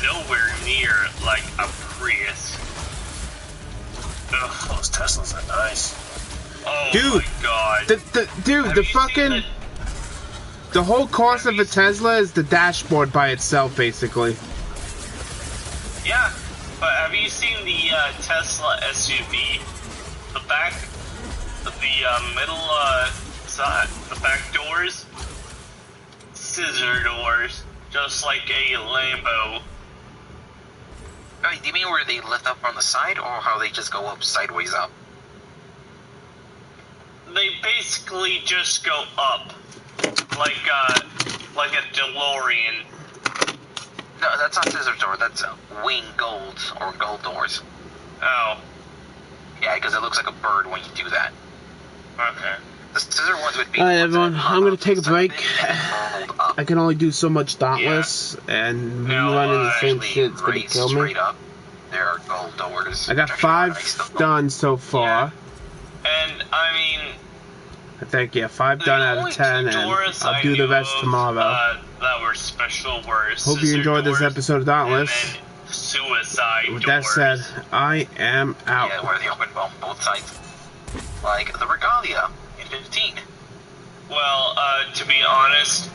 nowhere near like a Prius. Ugh. Those Teslas are nice. Oh Dude, my god. The whole cost of a Tesla is the dashboard by itself, basically. Yeah, but have you seen the Tesla SUV? The back, the middle side, the back doors, scissor doors, just like a Lambo. Oh, do you mean where they lift up on the side, or how they just go up sideways up? They basically just go up, like a DeLorean. No, that's not scissor door. That's wing golds or gold doors. Oh, Yeah, because it looks like a bird when you do that. okay. The scissor ones would be. Alright, the ones that everyone, I'm gonna take a break. fold up. I can only do so much Dauntless, and me No, running the same Actually, shit is gonna raised kill me. straight up. There are gold doors. I got which 5 actually are nice. done so far. And I mean, I think, yeah, 5 the done out only of 10, two and doors I'll I do the knew rest of, tomorrow. that were special were Hope you scissor enjoyed this doors, episode of Dauntless. and then suicide With doors. that said, I am out. Yeah, where they open both sides. Like the Regalia in 15. Well, to be honest,